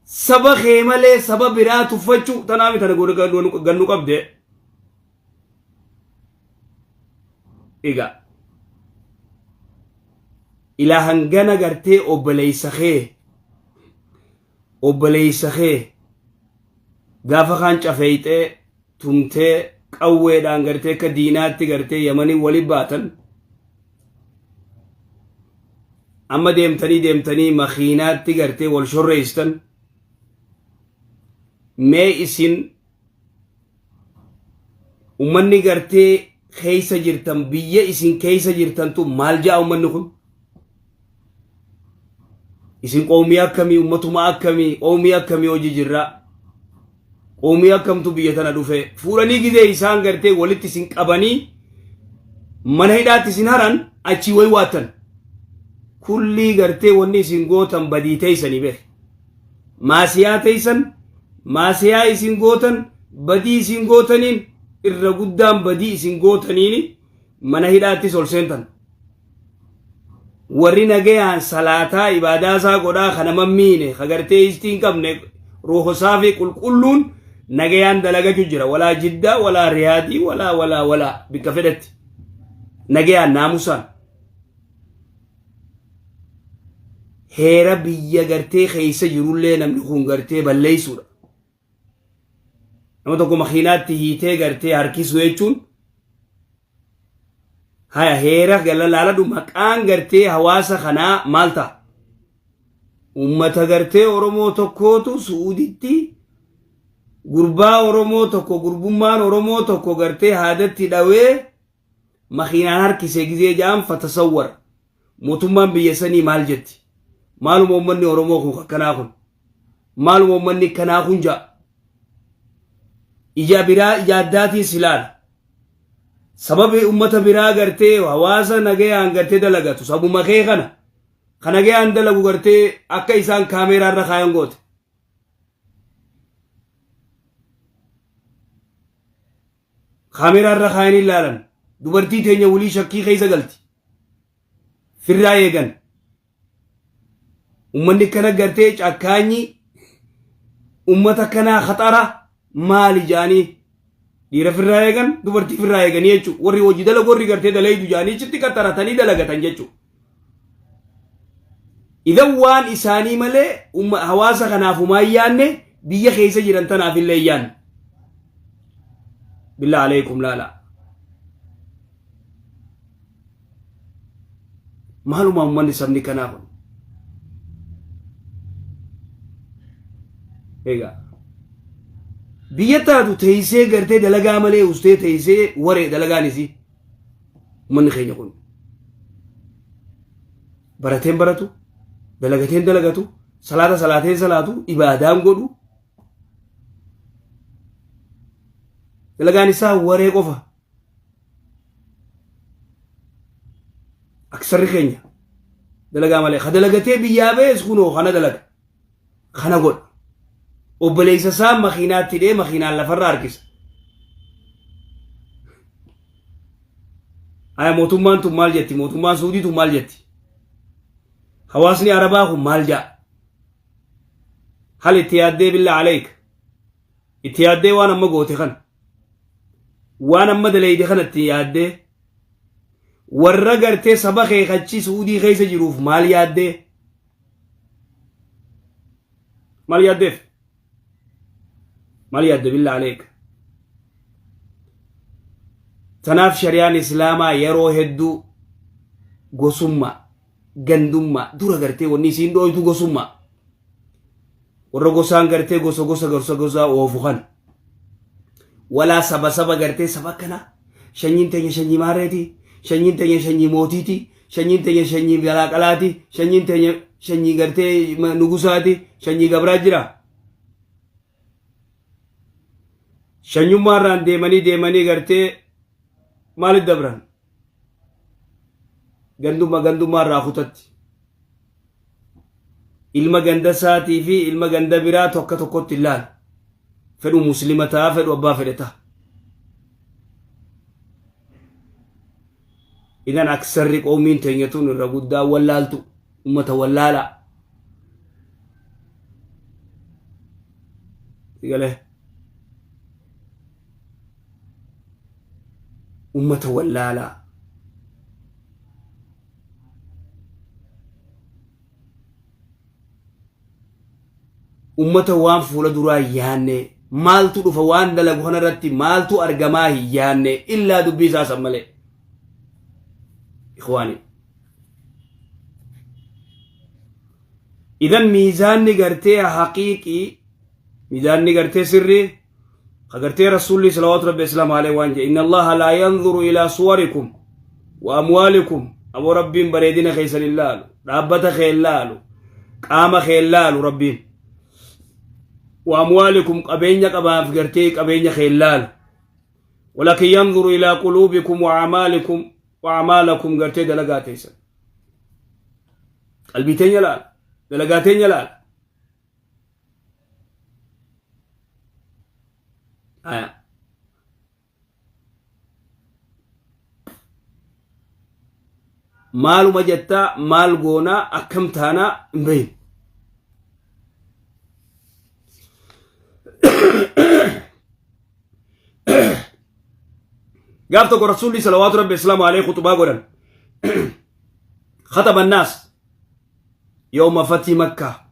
saba khemale saba biraa tuffachu tanami tana gannu qabde iga ila hangana garte obbaleysa khee gaafa kan cafeeyte tumte qawweedhaan garte ka diinaatti garte yamani wali baatan amma deemtanii makiinaatti garte wal shorreystan mee isin ummanni garte keeysa jirtan biyya isin keeysa jirtan tu maal jaa ummanni kun isin qawmii akkamii ummatuma akkamii qawmii akkamii hojii jirra qawmii akkamtu biyya tana dhufe fuudhanii gizee isaan garte walitti isin qabanii mana hidhaatti isin haran achi way waatan kulli garte wanni isin gootan badii teeysanii beek maasiyaa teeysan maasiyaa isin gootan badii isin gootaniin irra guddaan badii isin gootaniin mana hidhaatti ol seentan warri nagayaan salaataa ibaadaa isaa godhaa kana mammiine kagartee istiin qabne ruuxosaa fi qulqulluun nagayaan dalagachuu jira walaa jiddaa walaa riyaadii walaa bikka fedhatti nagayaan naamusaan heera biyya gartee keeysa jirullee namni kun gartee balleeysuudha nama tokko makiinaatti hiitee gartee harkisu jechuun haya heera galalaaladu maqaan gartee hawaasa kanaa maal ta'a ummata gartee oromoo tokkootu suuditti gurbaa oromoo tokko gurbummaan oromoo tokko gartee haadatti dhawee makiinaan harkisee gizee jaan fatasawwar mootummaan biyya sanii maal jetti maaluma ummanni oromoo kun akkanaa kun maaluma ummanni kanaa kun jaa ija biraa ijaaddaatiin silaala sababi ummata biraa gartee hawaasa nagayaan gartee dalagatu sabuma kee kana nagayaan dalagu gartee akka isaan kaameeraa irra kaayan goote kaameeraa irra kaayan ilaalan dubartii teenya wulii shakkii keeysa galti firraa eegan ummanni kana gartee cakkaanyi ummata kanaa khaxara maali jaanii dhiira firraa eegan dubartii firraa eeganii jechuu warri hojii dalagu warri gartee dalaydu jaanii chitti qaxaratanii dalagatan jechuu idan waan isaanii malee hawaasa kanaafumaa yaanne biyya keeysa jiran tanaaf illee yaanne billah alaykum laala maaluma ummanni sabni kanaa kun egaa biyya taatu teeysee gartee dalagaa malee ustee teeysee waree dalagaan isii ummanni keenya kun barateen baratu dalagateen dalagatu salaateen salaatu ibaadaan godhu dalagaan isaa waree qofa aksarri keenya dalagaa malee kadalagatee biyyaa bees kunoo kana dalaga kana godha obboleeysa isaa makiinaatti dhee makiinaan lafarra harkisa aya mootummaan tun maal jetti mootummaan suudii tun maal jetti hawaasni arabaa kun maal jaa hal itti yaaddee billah alayk itti yaaddee waan amma goote kan waan amma dalayde kanatti yaaddee warra gartee saba keekachi suudii keeysa jiruuf maal yaaddee maal yaaddeef maal yaadde billah alayk tanaaf shari'aan islaamaa yeroo hedduu gosummaa gandummaa dura gartee wanni isiin dhooytu gosummaa warra gosaan gartee gosa oofu kan walaa saba gartee saba kana shanyiin teenya shanyii maareeti shanyiin teenya shanyii mootiiti shanyiin teenya shanyii galaaqalaati shanyiin teenya shanyii gartee nugusaati shanyii gabraa jira shanyummaarraan deemanii gartee maalit dabran gandummaarraa kutatti ilma ganda saatii fi ilma ganda biraa tokko tokkotti ilaal fedhu muslima ta'a fedhu abbaa fedhe ta'a idan aksarri qoomiin teenyatuun irra guddaa wallaaltu ummata wallaalaa قاله أمة ولالا أمة وان فولا درا ياني مالتو دفوان دلق هنا رتي مالتو أرقماه ياني إلا دبي ساسا ملي إخواني إذن ميزان نقرتي حقيقي ميزان نقرتي سري قرتي رسول الله صلى الله عليه وسلم عليه وانجا إن الله لا ينظر إلى صوركم وأموالكم أبو ربين بريدين خيسا لله رابطة خيلال قام خيلال ربين وأموالكم قبين قبان فقرتي قبين خيلال ولكن ينظر إلى قلوبكم وأعمالكم قرتي دلقاتيسا البيتين يلال دلقاتين يلال مال مجتا مال غونا أكم تانا مبين قابتك رسول الله صلوات ربي السلام عليه خطبا قرن خطب الناس يوم فتح مكة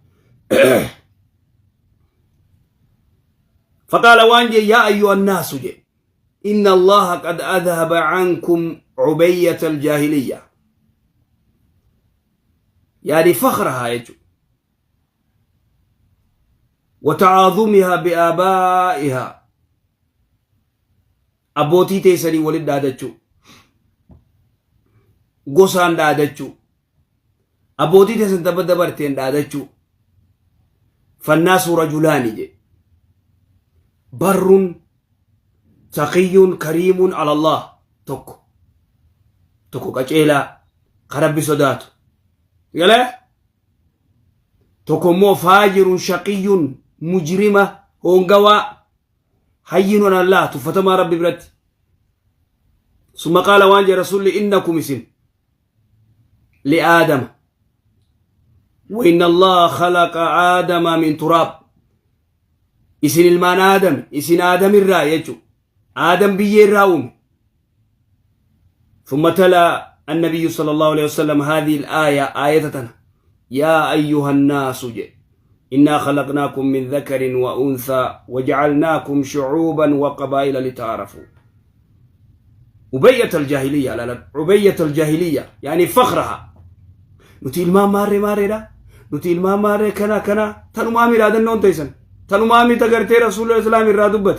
فقال وانجي يا أيها الناس جي إن الله قد أذهب عنكم عبية الجاهلية يعني فخرها يجو وتعاظمها بآبائها أبوتي تيسري ولد دادتشو قصان دادتشو أبوتي تيسن تبدبرتين دادتشو فالناس رجلان جي بر تقي كريم على الله توكو كجيلا قرب صدات يلا توكو مو فاجر شقي مجرمة هونغوا حين على الله تفتما ربي برت ثم قال وانجي رسول إنكم اسم لآدم وإن الله خلق آدم من تراب إسن المان آدم إسن آدم الرأي آدم بيه الرأوم ثم تلا النبي صلى الله عليه وسلم هذه الآية آية يا أيها الناس إنا خلقناكم من ذكر وأنثى وجعلناكم شعوبا وقبائل لتعرفوا عبية الجاهلية لا عبية الجاهلية يعني فخرها نتيل ما ماري لا نتيل ما ماري كنا تنو مامي لا دنون تيسن تنو مامي تغرتي رسول الله صلى الله عليه وسلم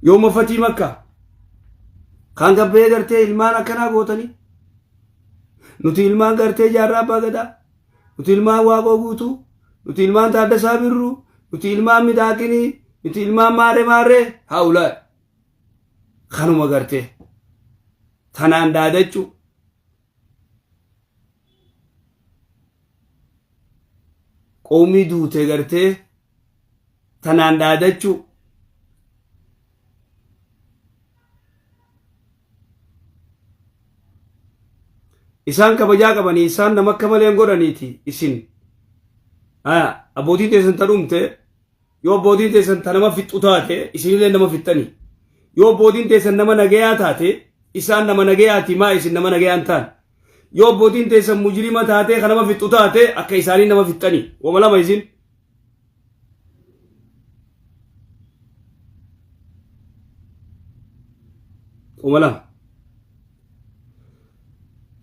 يوم فتح مكة كان قبل غرتي ilmaan akkana gootani nuti ilmaan gartee jaarraa abbaa gadaa nuti ilmaan waaqoo guutuu nuti ilmaan taaddasaa birruu nuti ilmaan midhaaqinii nuti ilmaan maaree haula kanuma gartee tanaan daadachuu qoomii duute gartee tanaan daadachuu إسان كبجا كبني إسان نمك كمالين غورانيتي إسين أبودين تيسن ترومته يو بودين تيسن تنما فيت أتاته إسين لين نما فيتني يو بودين تيسن نما نجيا تاته إسان نما نجيا تيما إسين نما نجيا أنتان يو بودين تيسن مجرمة تاته خنما فيت أتاته أكا إساني نما فيتني وملا ما إسين وملا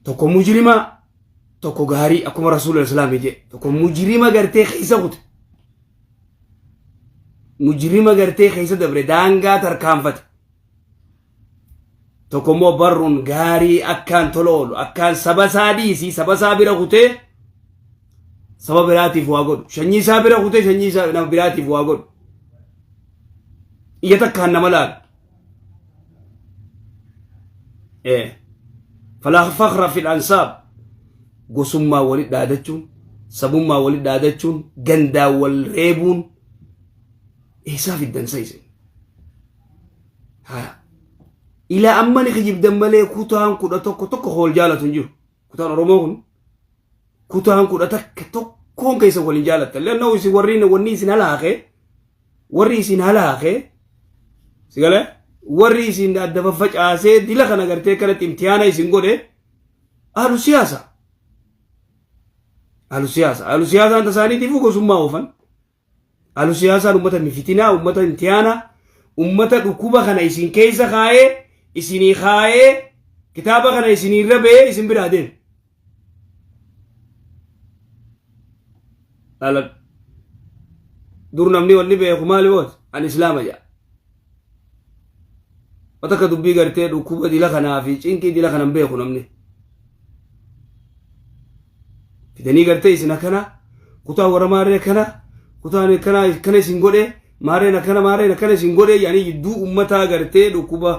تكو مجرمة تكو غاري أكو رسول الإسلام يجي تكو مجرمة غرتي خيسة قط مجرمة غرتي خيسة دبر دانغا تركام فت تكو مو برون غاري أكان تلول أكان سبا ساديسي سبا سابرا قطي سبا براتي فواغود شني سابرا قطي شني سابرا براتي فواغود يتكان نملال إيه فلا فخر في الأنساب قسم ولد دادتشون سبم ولد دادتشون جندا والريبون إحساف الدنسيس ها إلى أما نخجب دمالي كوتان كودا توك هول جالة تنجو كوتان رموغن كوتان كودا تك توك كون كيس ولين جالت لأنه يورينا ونيس نلاقي وريس نلاقي سيقله وريس ندفع فجأة سيد دي لخنا قرتي كانت امتحانا يسنقوله أهل السياسة أهل السياسة أنت ساني تفوق سما وفن أهل السياسة أمة مفتنا أمة امتحانا أمة ركوبة خنا يسين كيسة خاي يسيني خاي كتابة خنا يسيني ربي يسين برادين قال دورنا مني ولي بيكو مالي وات الإسلام جاء وتكدب بيغرتي ركوبة دي لخنا في چينكي دي لخنا بيكو نمني fidanii gartee isin akkana kutaa warra maaree kana kutaan kana isin godhe maareen akkana isin godhe yaani jidduu ummataa gartee dhukkuba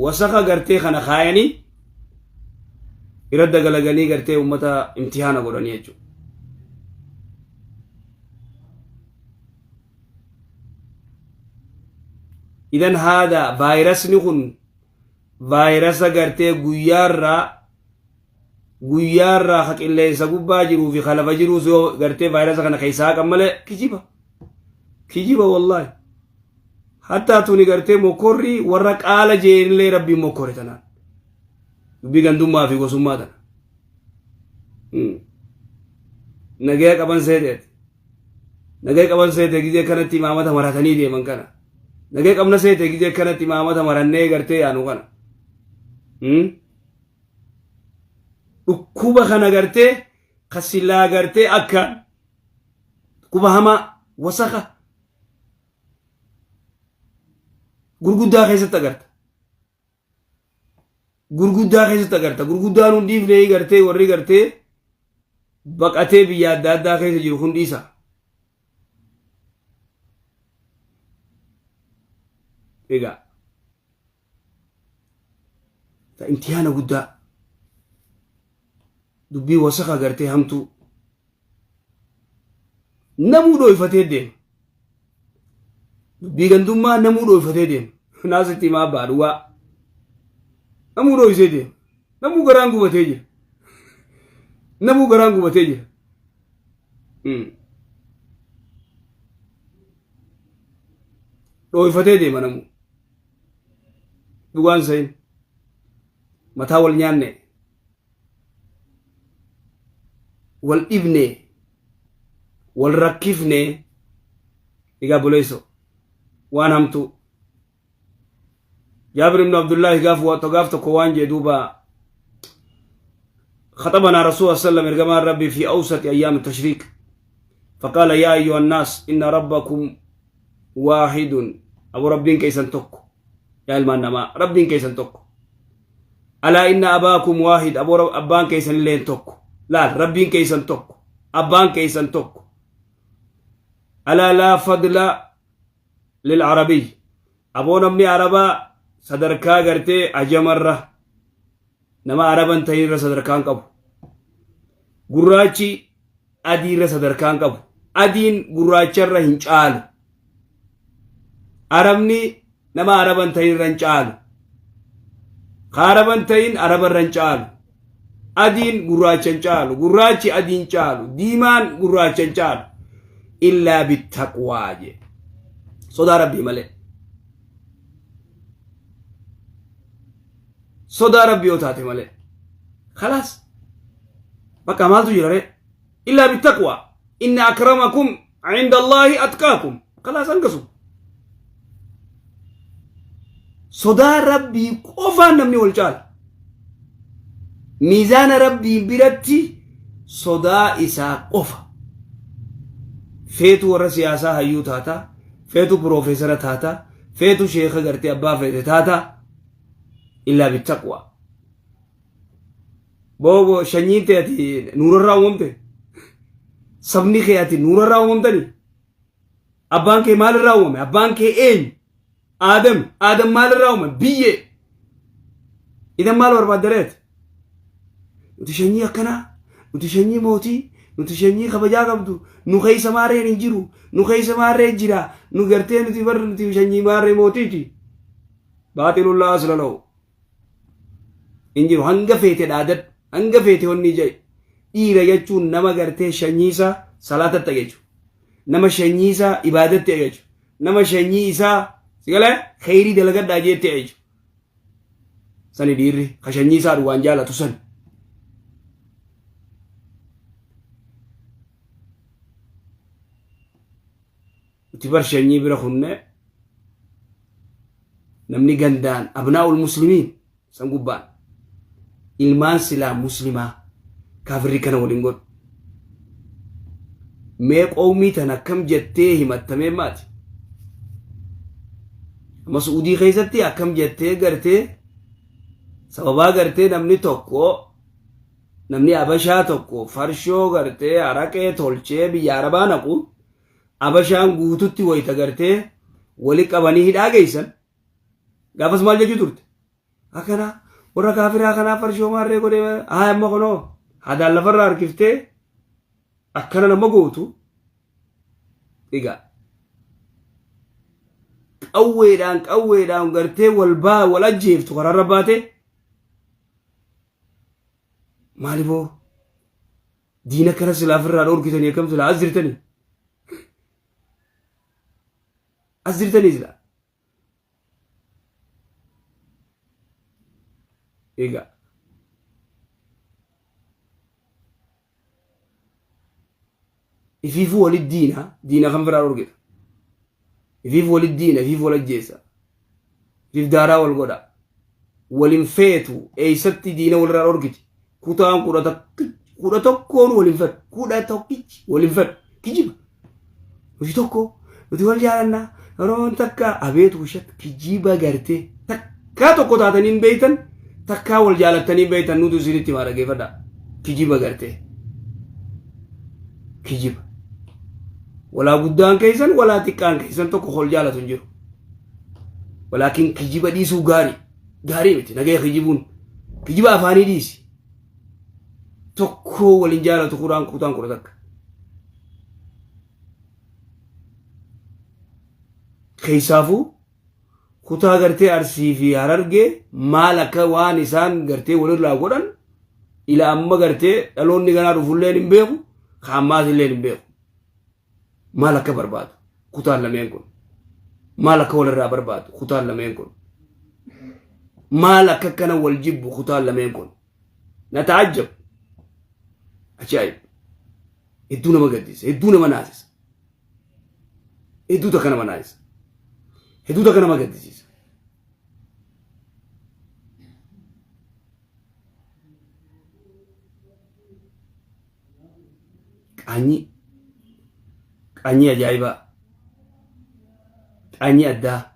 wasaqa gartee kana kaayanii irradda galaganii gartee ummata imtihaana godhanii jechuudha. idan haada vaayirasni kun vaayirasa gartee guyyaarraa haqilleessa gubbaa jiruu fi khalafa jiruu soo gartee vaayirasa kana keessaa kan malee kijiba wallahi hatta tuni gartee mokorri warra qaala jeellee rabbiin mokkore tanaan dubbii gandummaa fi gosummaa tana nagaya qaban seete gizee kanatti imaamata maratanii deeman kana nagaya qabna seete gizee kanatti imaamata marannee gartee yaanu kana dhukkuba kana gartee kasilaa gartee akka dhukkuba hamaa wasaqa gurguddaa keessatti agarta gurguddaan hundiiflee gartee warri gartee baqatee biyya adda addaa keessa jiru hundiisa egaa ta imtihaana guddaa dubbii wasaqa gartee hamtuu namuu dhooyfatee deema dubbii gandummaa namuu dhooyfatee deema naasitti himaa baaduwaa namuu dhooysee deema namuu garaan gubatee jira dhooyfatee deema namuu dhugaan sayin mataa wal nyaanne wal dhibne wal rakkifne egaa buleeso waan hamtu جابر بن عبد الله قاف تكوان جدوبا خطبنا رسول الله صلى الله عليه وسلم ارجما ربي في أوسط أيام التشريك فقال يا أيها الناس إن ربكم واحد أبو ربين كيسن تك يا المنما ربين كيسن تك ألا إن أباكم واحد أبان كيسن لين تك لا ربين كيسن تك أبان كيسن تك ألا لا فضل للعربي أبو نمني عربا صدركا غرتي أجمرة نما عربان تهير صدركان قبو غراچي أدير صدركان قبو أدين غراچر هنچال عربني نما عربان تهير رنچال خاربان تهين عربان رنچال أدين غراچن چالو غراچي أدين چالو ديمان غراچن چالو إلا بالتقوى صدا ربي ملك صدا ربي وتاتي ملك خلاص بقى ما تجرى إلا بالتقوى إن أكرمكم عند الله أتقاكم خلاص انقصوا صدا ربي قفا نمني والجال ميزان ربي برتي صدا إسا قفا فيتو ورا سياسة هيو تاتا فيتو بروفيسور تاتا فيتو شيخ غرتي أبا فيتو تاتا إلا بالتقوى بوبو شنيتي أتي نور الراومتي سبني خياتي نور الراومتني أبان كي مال الراوم أبان كي إين آدم مال الراوم بيه إذا مال وربادرات وتشني أكنا وتشني موتي وتشني خبجا قبضو نخي سماري نجرو نخي سماري جرا نغرتين تبر نتشني ماري موتيتي باطل الله أصل له injiru hanga feete dhaadat hanga feete wanni jay dhiira jechuun nama gartee shanyiisa صلاة التجيج نما شنيسا إبادة تجيج نما شنيسا سيقلا خيري دلقات داجي تجيج سني ديري خشنيسا روان جالة تسن وتبر شني برخنة نمني جندان أبناء المسلمين سنقبان إلمان سلا مسلمة كافري كانوا ولينقول ميق أومي تنكم جتيه متمم مات مسعودي خيزتي أكم جتيه قرتي سببا قرتي نمني توكو نمني أبشا توكو فرشو قرتي عراكي تولچه بياربا نقو أبشان قوتوتي ويتا قرتي ولك أباني هدا قيسن قافس مال جاجو تورت أكنا ورا كافر أكنا فرشو ماري قولي أما قنو هذا اللفر أركفته أكنا نما قوتو إيقا قويدان قرتي والبا ولا جيفتو قرار رباتي مالي بو دينا كنا سلافر رأور كتاني يكم سلا أزرتني سلا إيقا يفيفو والدين دينا خم فرار ورقة يفيفو والدين يفيفو والجيسة يفيف دارا والقدا والنفيتو أي ستي دينا والرار ورقة كوتان كودا تكون والنفت كودا توكيج والنفت كيجيب وش تكو وتقول جالنا رون تكا أبيت وشت كيجيبا قرتي تكا تكو تاتنين بيتن تكا والجالتنين بيتن نودو زيرتي مارا كيفدا كيجيبا قرتي كيجيبا ولا قدام كيسن ولا تكان كيسن تو كخول جالة تنجرو ولكن كيجيبا ديسو غاري متي نجاي كيجيبون كيجيبا أفاني ديسي تكو والإنجالة تقران كوتان كورتك كيسافو كوتا غرتي أرسي في هررجة مالك وان إنسان غرتي ولر لاغوران إلى أما غرتي ألون نيجانا رفولين بيهو خامات اللين بيهو مالك برباد كوتان لم يكن مالك ولر برباد كوتان لم يكن مالك كان والجب كوتان لم يكن نتعجب عجائب يدونا مقدس يدونا مناسس يدونا كنا مناسس يدونا كنا مقدس أني عجائبة أني أدا